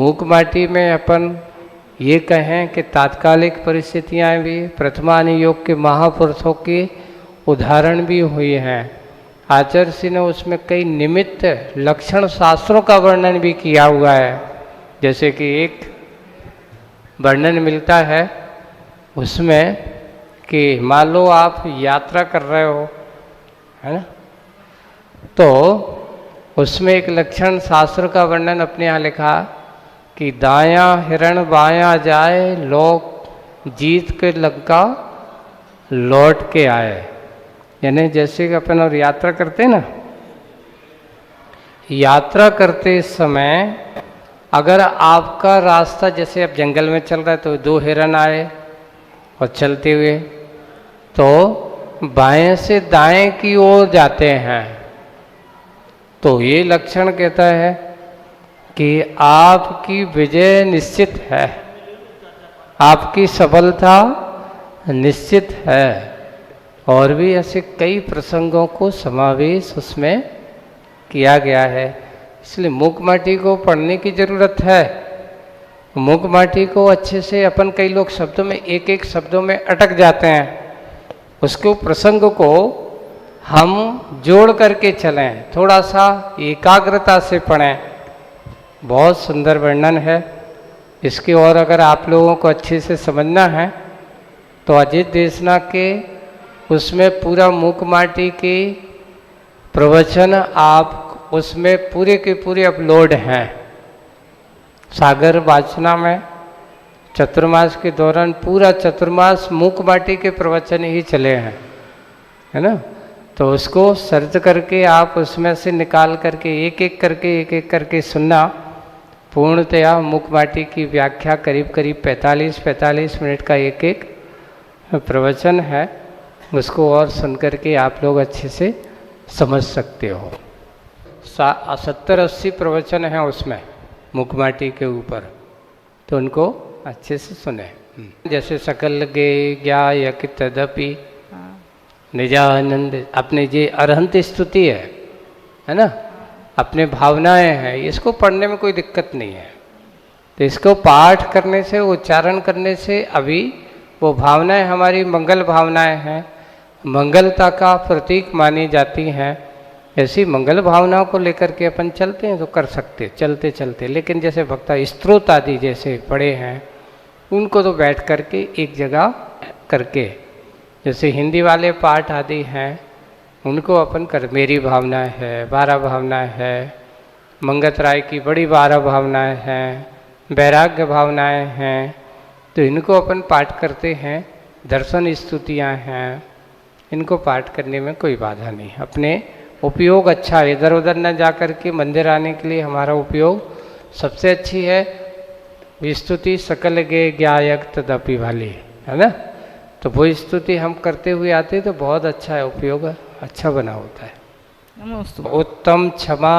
मूक माटी में अपन ये कहें कि तात्कालिक परिस्थितियाँ भी, प्रथमान योग के महापुरुषों के उदाहरण भी हुए हैं। आचार्य श्री ने उसमें कई निमित्त लक्षण शास्त्रों का वर्णन भी किया हुआ है। जैसे कि एक वर्णन मिलता है उसमें कि मान लो आप यात्रा कर रहे हो, है ना, तो उसमें एक लक्षण शास्त्र का वर्णन अपने यहाँ लिखा कि दायां हिरण बायां जाए, लोग जीत के लंका लौट के आए। यानी जैसे कि अपन और यात्रा करते ना, यात्रा करते समय अगर आपका रास्ता, जैसे आप जंगल में चल रहे तो दो हिरण आए और चलते हुए तो बाएं से दाएं की ओर जाते हैं, तो ये लक्षण कहता है कि आपकी विजय निश्चित है, आपकी सफलता निश्चित है। और भी ऐसे कई प्रसंगों को समावेश उसमें किया गया है। इसलिए मूक माटी को पढ़ने की ज़रूरत है। मूक माटी को अच्छे से अपन, कई लोग शब्दों में, एक एक शब्दों में अटक जाते हैं, उसको प्रसंग को हम जोड़ करके चलें, थोड़ा सा एकाग्रता से पढ़ें। बहुत सुंदर वर्णन है इसकी। और अगर आप लोगों को अच्छे से समझना है तो अजित देशना के उसमें पूरा मूक माटी के प्रवचन आप उसमें पूरे के पूरे अपलोड हैं। सागर वाचना में चतुर्मास के दौरान पूरा चतुर्मास मूक माटी के प्रवचन ही चले हैं, है ना। तो उसको सर्च करके आप उसमें से निकाल करके एक एक करके सुनना। पूर्णतया मूक माटी की व्याख्या करीब करीब 45 मिनट का एक एक प्रवचन है, उसको और सुन करके आप लोग अच्छे से समझ सकते हो। 70-80 प्रवचन हैं उसमें मूक माटी के ऊपर, तो उनको अच्छे से सुने। जैसे सकल गे ज्ञायक तदपि निजानंद, अपने ये अरहंत स्तुति है ना, अपने भावनाएं हैं, इसको पढ़ने में कोई दिक्कत नहीं है। तो इसको पाठ करने से, उच्चारण करने से अभी वो भावनाएं हमारी मंगल भावनाएं हैं, मंगलता का प्रतीक मानी जाती हैं। ऐसी मंगल भावनाओं को लेकर के अपन चलते हैं तो कर सकते चलते चलते। लेकिन जैसे भक्ता स्तोत्र आदि जैसे पढ़े हैं उनको तो बैठ करके एक जगह करके, जैसे हिंदी वाले पाठ आदि हैं उनको अपन कर, मेरी भावना है, 12 भावनाएं है, मंगत राय की बड़ी 12 भावनाएं हैं, वैराग्य भावनाएं हैं, तो इनको अपन पाठ करते हैं। दर्शन स्तुतियाँ हैं, इनको पाठ करने में कोई बाधा नहीं। अपने उपयोग अच्छा है, इधर उधर न जा कर के मंदिर आने के लिए हमारा उपयोग सबसे अच्छी है स्तुति सकल गे ज्ञायक तदपि वाली, है ना। तो वो स्तुति हम करते हुए आते तो बहुत अच्छा है, उपयोग अच्छा बना होता है। उत्तम क्षमा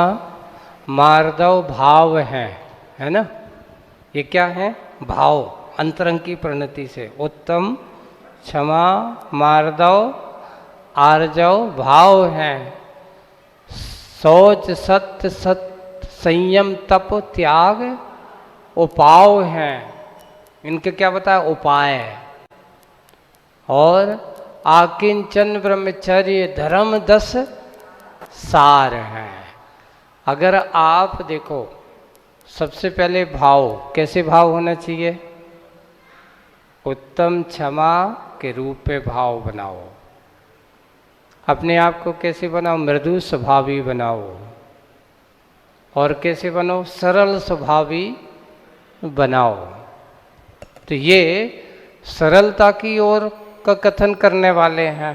मार्दव भाव है ना। ये क्या है? भाव, अंतरंग की प्रणति से उत्तम क्षमा मार्दव आर्जव भाव हैं। शौच सत्य सत्य संयम तप त्याग उपाय हैं। इनके क्या बताया? उपाय। और आकिंचन ब्रह्मचर्य धर्म 10 सार हैं। अगर आप देखो, सबसे पहले भाव, कैसे भाव होना चाहिए? उत्तम क्षमा के रूप में भाव बनाओ। अपने आप को कैसे बनाओ? मृदु स्वभावी बनाओ। और कैसे बनो? सरल स्वभावी बनाओ। तो ये सरलता की ओर का कथन करने वाले हैं।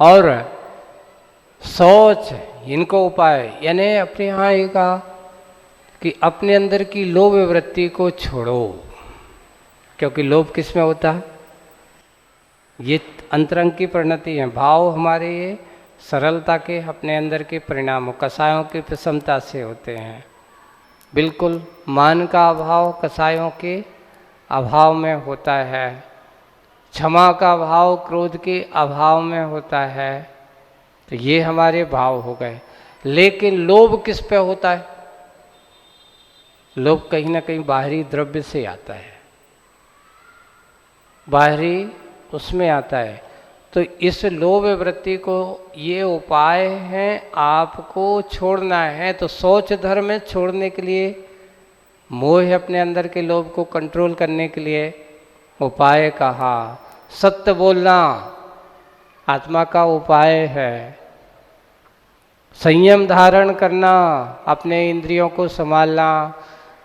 और सोच, इनको उपाय, यानी अपने यहाँ ये कहा कि अपने अंदर की लोभ वृत्ति को छोड़ो, क्योंकि लोभ किस में होता है? ये अंतरंग की परिणति है। भाव हमारे ये सरलता के, अपने अंदर के परिणामों, कसायों की प्रसमता से होते हैं। बिल्कुल मान का अभाव कसायों के अभाव में होता है। क्षमा का भाव क्रोध के अभाव में होता है। तो ये हमारे भाव हो गए। लेकिन लोभ किस पे होता है? लोभ कहीं ना कहीं बाहरी द्रव्य से आता है, बाहरी उसमें आता है। तो इस लोभ वृत्ति को, ये उपाय है आपको छोड़ना है। तो सोच धर्म छोड़ने के लिए, मोह अपने अंदर के लोभ को कंट्रोल करने के लिए उपाय कहा। सत्य बोलना आत्मा का उपाय है। संयम धारण करना, अपने इंद्रियों को संभालना,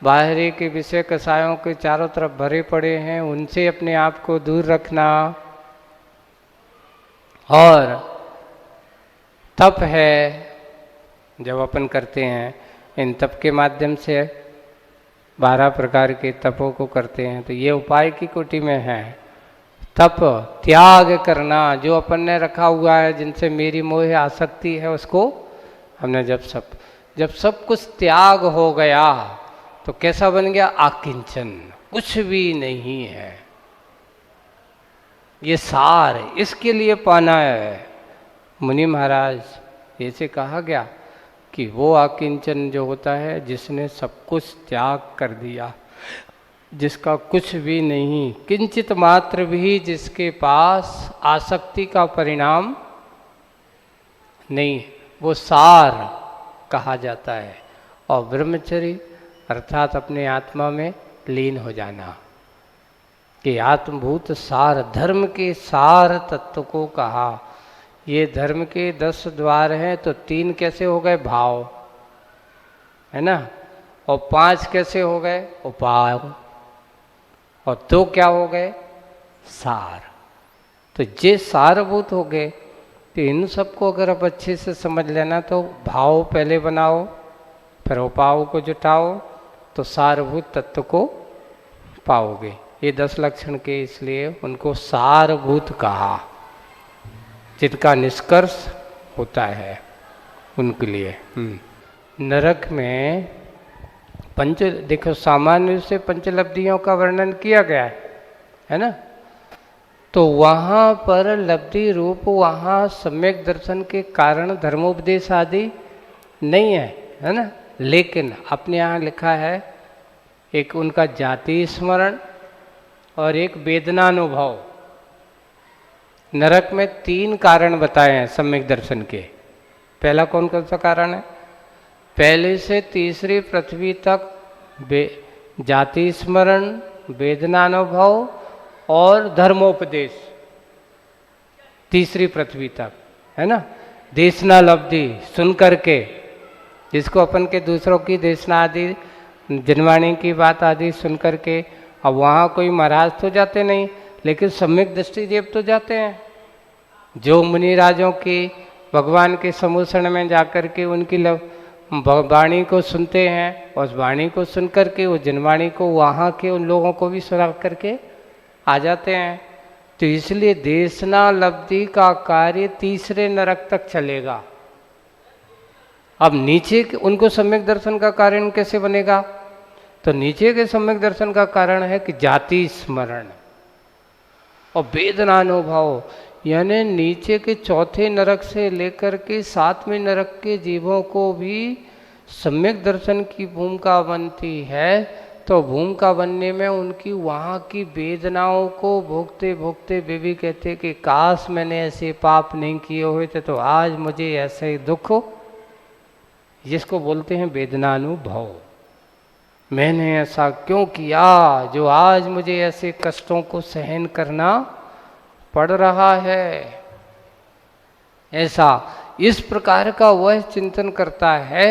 बाहरी के विषय कसायों के चारों तरफ भरे पड़े हैं उनसे अपने आप को दूर रखना। और तप है, जब अपन करते हैं इन तप के माध्यम से 12 प्रकार के तपों को करते हैं, तो ये उपाय की कोटि में है। तप त्याग करना, जो अपन ने रखा हुआ है, जिनसे मेरी मोह आसक्ति है, उसको हमने जब सब कुछ त्याग हो गया तो कैसा बन गया? आकिंचन, कुछ भी नहीं है। ये सार इसके लिए पाना है। मुनि महाराज ऐसे कहा गया कि वो आकिंचन जो होता है जिसने सब कुछ त्याग कर दिया, जिसका कुछ भी नहीं, किंचित मात्र भी जिसके पास आसक्ति का परिणाम नहीं, वो सार कहा जाता है। और ब्रह्मचर्य अर्थात अपने आत्मा में लीन हो जाना, कि आत्मभूत सार, धर्म के सार तत्व को कहा। ये धर्म के 10 द्वार हैं, तो 3 कैसे हो गए? भाव, है ना, और 5 कैसे हो गए? उपाय, और 2 क्या हो गए? सार। तो ये सारभूत हो गए। तो इन सबको अगर आप अच्छे से समझ लेना, तो भाव पहले बनाओ, फिर उपाय को जुटाओ, तो सारभूत तत्व को पाओगे। ये 10 लक्षण के, इसलिए उनको सारभूत कहा, जिनका निष्कर्ष होता है उनके लिए। नरक में देखो सामान्य से पंचलब्धियों का वर्णन किया गया है ना। तो वहाँ पर लब्धि रूप, वहाँ सम्यक दर्शन के कारण धर्मोपदेश आदि नहीं है ना। लेकिन अपने यहाँ लिखा है एक उनका जाति स्मरण और एक वेदनानुभव। नरक में 3 कारण बताए हैं सम्यक दर्शन के। पहला कौन कौन सा कारण है? पहले से तीसरी पृथ्वी तक जाति स्मरण, वेदनानुभव और धर्मोपदेश, तीसरी पृथ्वी तक, है ना। देशना लब्धि सुन करके, जिसको अपन के दूसरों की देशना आदि, जनवाणी की बात आदि सुन करके, अब वहाँ कोई महाराज तो जाते नहीं, लेकिन सम्यक दृष्टि देव तो जाते हैं। जो मुनि राजों की भगवान के समूषण में जाकर के उनकी वाणी को सुनते हैं, उस वाणी को सुन करके वो जनवाणी को वहाँ के उन लोगों को भी सुना करके आ जाते हैं। तो इसलिए देशना लब्धि का कार्य तीसरे नरक तक चलेगा। अब नीचे उनको सम्यक दर्शन का कारण कैसे बनेगा? तो नीचे के सम्यक दर्शन का कारण है कि जाति स्मरण और वेदनानुभव, यानी नीचे के चौथे नरक से लेकर के 7वें नरक के जीवों को भी सम्यक दर्शन की भूमिका बनती है। तो भूमिका बनने में उनकी वहाँ की वेदनाओं को भोगते भोगते वे भी कहते कि काश मैंने ऐसे पाप नहीं किए हुए थे, तो आज मुझे ऐसे दुख हो, जिसको बोलते हैं वेदनानुभव। मैंने ऐसा क्यों किया जो आज मुझे ऐसे कष्टों को सहन करना पड़ रहा है। ऐसा इस प्रकार का वह चिंतन करता है,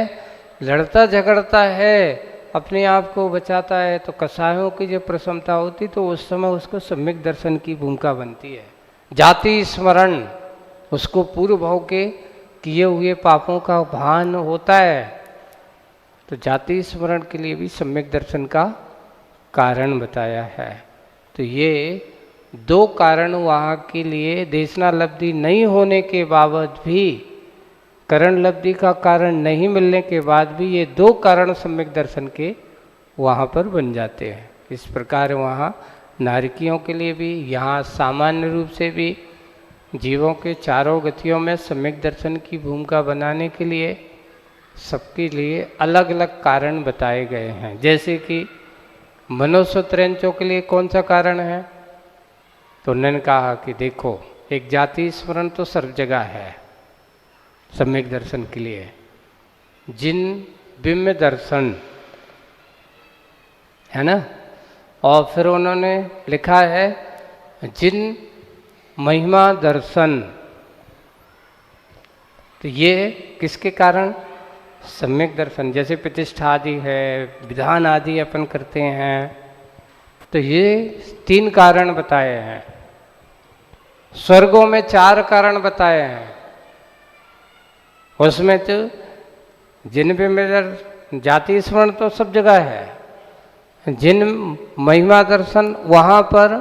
लड़ता झगड़ता है, अपने आप को बचाता है। तो कसायों की जब प्रसन्नता होती तो उस समय उसको सम्यक दर्शन की भूमिका बनती है। जाति स्मरण, उसको पूर्व भाव के किए हुए पापों का भान होता है। तो जाति स्मरण के लिए भी सम्यक दर्शन का कारण बताया है। तो ये 2 कारण वहाँ के लिए देशना लब्धि नहीं होने के बावजूद भी, करण लब्धि का कारण नहीं मिलने के बाद भी, ये 2 कारण सम्यक दर्शन के वहाँ पर बन जाते हैं। इस प्रकार वहाँ नारकियों के लिए भी, यहाँ सामान्य रूप से भी जीवों के चारों गतियों में सम्यक दर्शन की भूमिका बनाने के लिए सबके लिए अलग अलग कारण बताए गए हैं। जैसे कि मनुष्य त्रैंचों के लिए कौन सा कारण है, तो उन्होंने कहा कि देखो, एक जाति स्मरण तो सर्व जगह है सम्यक दर्शन के लिए। जिन बिम्ब दर्शन है ना, और फिर उन्होंने लिखा है जिन महिमा दर्शन। तो ये किसके कारण, सम्यक दर्शन। जैसे प्रतिष्ठा आदि है, विधान आदि अपन करते हैं, तो ये 3 कारण बताए हैं। स्वर्गों में 4 कारण बताए हैं, उसमें तो जिन भी में जाति स्मरण तो सब जगह है, जिन महिमा दर्शन वहाँ पर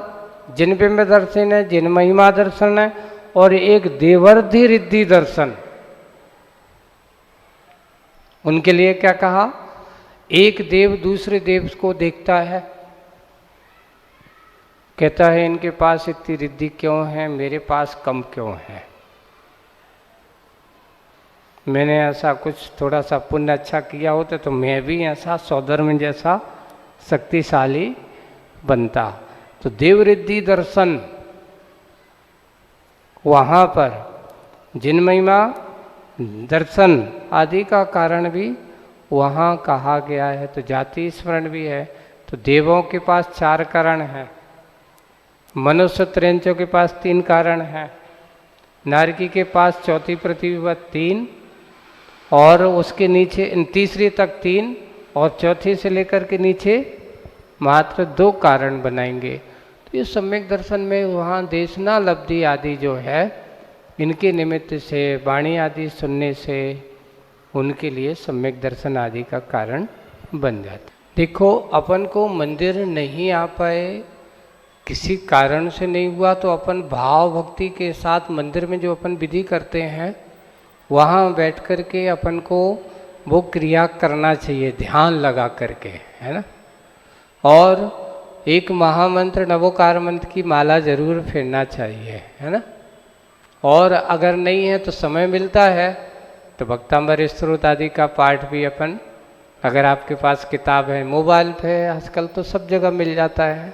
जिन बिंब दर्शन है, जिन महिमा दर्शन है, और एक देवर्धि रिद्धि दर्शन। उनके लिए क्या कहा, एक देव दूसरे देव को देखता है, कहता है इनके पास इतनी रिद्धि क्यों है, मेरे पास कम क्यों है। मैंने ऐसा कुछ थोड़ा सा पुण्य अच्छा किया होता तो मैं भी ऐसा सौधर्म जैसा शक्तिशाली बनता। तो देव रिद्धि दर्शन वहाँ पर जिन महिमा दर्शन आदि का कारण भी वहाँ कहा गया है। तो जाति स्मरण भी है। तो देवों के पास 4 कारण हैं, मनुष्य त्रैंचों के पास 3 कारण हैं, नारकी के पास चौथी पृथ्वी 3, और उसके नीचे तीसरी तक 3, और चौथी से लेकर के नीचे मात्र 2 कारण बनाएंगे। तो इस सम्यक दर्शन में वहाँ देशना लब्धि आदि जो है, इनके निमित्त से वाणी आदि सुनने से उनके लिए सम्यक दर्शन आदि का कारण बन जाता। देखो, अपन को मंदिर नहीं आ पाए, किसी कारण से नहीं हुआ, तो अपन भाव भक्ति के साथ मंदिर में जो अपन विधि करते हैं वहाँ बैठ कर के अपन को वो क्रिया करना चाहिए, ध्यान लगा करके, है ना। और एक महामंत्र नवोकार मंत्र की माला जरूर फेरना चाहिए, है ना। और अगर नहीं है तो समय मिलता है तो भक्तांबर स्तोत्र आदि का पाठ भी अपन, अगर आपके पास किताब है, मोबाइल पे आजकल तो सब जगह मिल जाता है,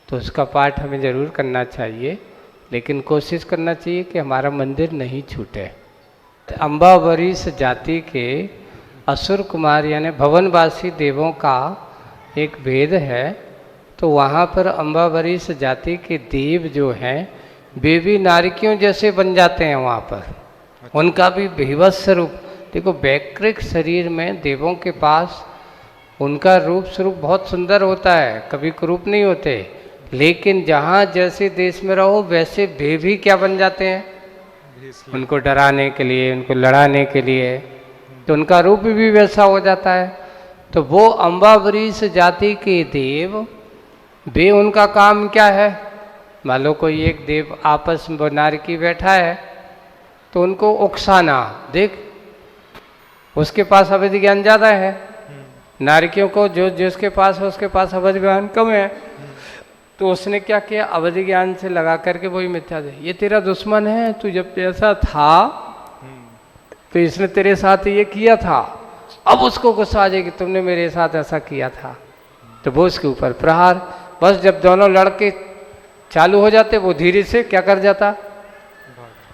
तो उसका पाठ हमें ज़रूर करना चाहिए। लेकिन कोशिश करना चाहिए कि हमारा मंदिर नहीं छूटे। अम्बावरीश जाति के असुर कुमार यानी भवनवासी देवों का एक भेद है। तो वहाँ पर अम्बावरीश जाति के देव जो हैं वे भी नारिकियों जैसे बन जाते हैं वहाँ पर। उनका भी भीभत्स रूप, देखो वैकृक शरीर में देवों के पास उनका रूप स्वरूप बहुत सुंदर होता है, कभी कुरूप नहीं होते। लेकिन जहाँ जैसे देश में रहो वैसे वे भी क्या बन जाते हैं, उनको डराने के लिए, उनको लड़ाने के लिए, तो उनका रूप भी वैसा हो जाता है। तो वो अम्बावरीश जाति के देव, वे उनका काम क्या है, मान लो कोई एक देव आपस में नारकी बैठा है तो उनको उकसाना, देख उसके पास अवैध ज्ञान ज़्यादा है, नारकियों को जो जिसके पास है उसके पास अवैध ज्ञान कम है। तो उसने क्या किया, अवैध ज्ञान से लगा करके वही मिथ्या दे, ये तेरा दुश्मन है, तू जब ऐसा था तो इसने तेरे साथ ये किया था, अब उसको गुस्सा आ जाएगी तुमने मेरे साथ ऐसा किया था, तो वो उसके ऊपर प्रहार। बस जब दोनों लड़के चालू हो जाते वो धीरे से क्या कर जाता,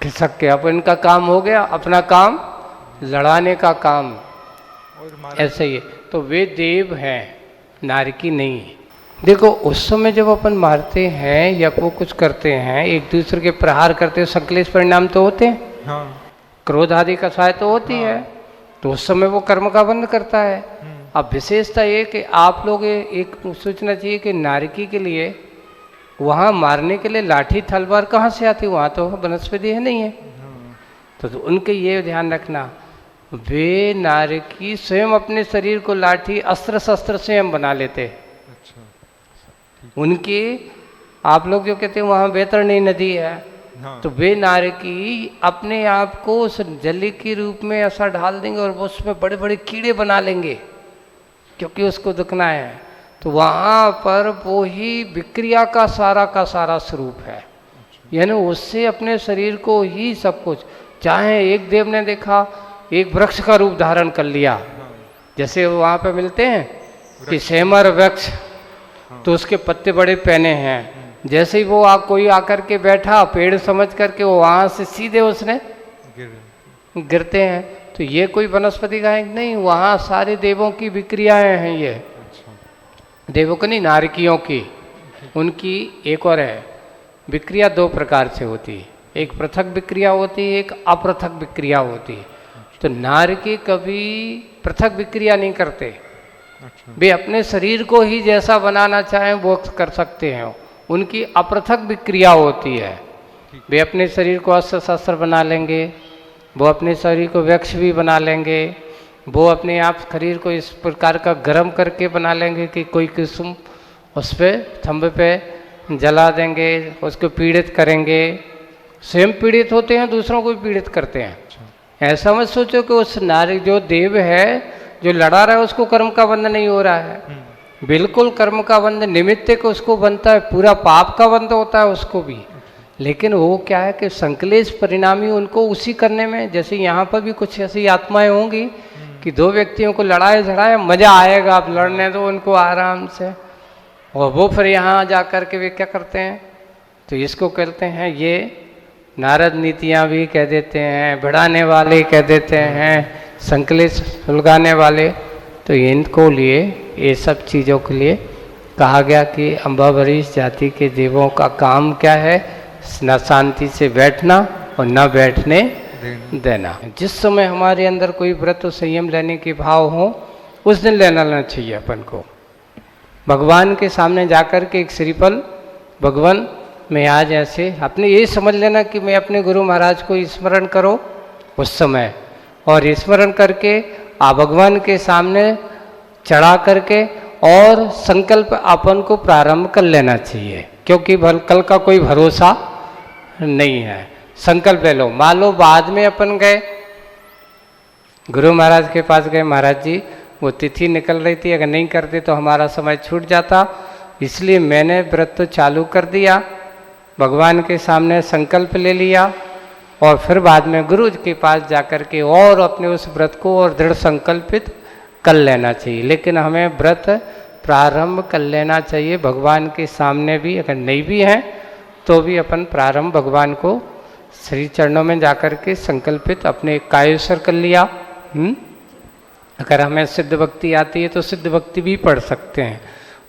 खिसक के, अब इनका काम हो गया, अपना काम लड़ाने का काम, ऐसे ही। तो वे देव हैं, नारकी नहीं है। देखो उस समय जब अपन मारते हैं या वो कुछ करते हैं, एक दूसरे के प्रहार करते हैं, संक्लेश परिणाम तो होते हैं, हाँ। क्रोध आदि का सहायता तो होती है, तो उस समय वो कर्म का बंध करता है। अब विशेषता ये कि आप लोग एक सोचना चाहिए कि नारकी के लिए वहाँ मारने के लिए लाठी तलवार कहाँ से आती, वहाँ तो वनस्पति है नहीं है। तो उनके ये ध्यान रखना, वे नारकी स्वयं अपने शरीर को लाठी अस्त्र शस्त्र स्वयं बना लेते। उनके आप लोग जो कहते हैं वहाँ बैतरणी नदी है, हाँ। तो वे नारकी अपने आप को उस जली के रूप में ऐसा ढाल देंगे और वो उसमें बड़े बड़े कीड़े बना लेंगे क्योंकि उसको दुखना है। तो वहाँ पर वो ही विक्रिया का सारा स्वरूप है, यानी उससे अपने शरीर को ही सब कुछ। चाहे एक देव ने देखा एक वृक्ष का रूप धारण कर लिया। जैसे वहाँ पे मिलते हैं कि सेमर वृक्ष, तो उसके पत्ते बड़े पहने हैं। जैसे ही वो कोई आकर के बैठा पेड़ समझ करके, वो वहाँ से सीधे उसने गिरते हैं। तो ये कोई वनस्पति का नहीं, वहाँ सारे देवों की विक्रियाएं हैं। ये देवों की नहीं, नारकियों की। उनकी एक और है विक्रिया, दो प्रकार से होती है, एक पृथक विक्रिया होती है, एक अपृथक विक्रिया होती है। तो नारकी कभी पृथक विक्रिया नहीं करते। वे अपने शरीर को ही जैसा बनाना चाहें वो कर सकते हैं। उनकी अपृथक विक्रिया होती है। वे अपने शरीर को अस्त्र शस्त्र बना लेंगे, वो अपने शरीर को वृक्ष भी बना लेंगे, वो अपने आप शरीर को इस प्रकार का गर्म करके बना लेंगे कि कोई किस्म उस पर थंब पे जला देंगे, उसको पीड़ित करेंगे। स्वयं पीड़ित होते हैं, दूसरों को भी पीड़ित करते हैं। ऐसा मत सोचो कि उस नारी जो देव है जो लड़ा रहा है उसको कर्म का बंधन नहीं हो रहा है। बिल्कुल कर्म का बंधन निमित्त को उसको बनता है, पूरा पाप का बंध होता है उसको भी। लेकिन वो क्या है कि संकलेश परिणामी उनको उसी करने में, जैसे यहाँ पर भी कुछ ऐसी आत्माएं होंगी कि दो व्यक्तियों को लड़ाए झड़ाए, मजा आएगा, आप लड़ने दो उनको आराम से, और वो फिर यहाँ जा कर के वे क्या करते हैं, तो इसको कहते हैं, ये नारद नीतियाँ भी कह देते हैं, बढ़ाने वाले कह देते हैं, संकलेश सुलगाने वाले। तो इनको लिए ये सब चीज़ों के लिए कहा गया कि अम्बावरीश जाति के देवों का काम क्या है, न शांति से बैठना और न बैठने देना। जिस समय हमारे अंदर कोई व्रत और संयम लेने के भाव हो उस दिन लेना चाहिए अपन को। भगवान के सामने जाकर के एक श्रीफल भगवान में आज ऐसे अपने ये समझ लेना कि मैं अपने गुरु महाराज को स्मरण करो उस समय, और स्मरण करके भगवान के सामने चढ़ा करके और संकल्प अपन को प्रारंभ कर लेना चाहिए, क्योंकि कल का कोई भरोसा नहीं है। संकल्प ले लो। मान लो बाद में अपन गए गुरु महाराज के पास गए, महाराज जी वो तिथि निकल रही थी, अगर नहीं करते तो हमारा समय छूट जाता, इसलिए मैंने व्रत तो चालू कर दिया, भगवान के सामने संकल्प ले लिया, और फिर बाद में गुरु के पास जाकर के और अपने उस व्रत को और दृढ़ संकल्पित कर लेना चाहिए। लेकिन हमें व्रत प्रारंभ कर लेना चाहिए भगवान के सामने भी, अगर नहीं भी हैं तो भी अपन प्रारंभ भगवान को श्री चरणों में जाकर के संकल्पित अपने कायोसर कर लिया। अगर हमें सिद्ध भक्ति आती है तो सिद्ध भक्ति भी पढ़ सकते हैं,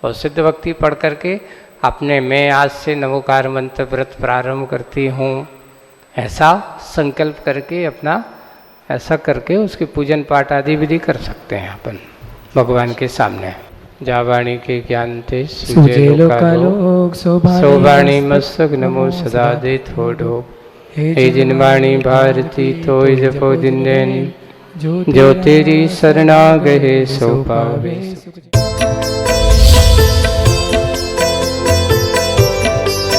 और सिद्ध भक्ति पढ़ करके अपने मैं आज से नमोकार मंत्र व्रत प्रारंभ करती हूँ ऐसा संकल्प करके अपना ऐसा करके उसके पूजन पाठ आदि विधि कर सकते हैं अपन भगवान के सामने। जावाणी के ज्ञान ते सोवाणी मस्तक नमो सदा दे थोड़ो, हे जिनवाणी भारती तो जपो जिंदेनी, जो तेरी शरणा गए सो पावे।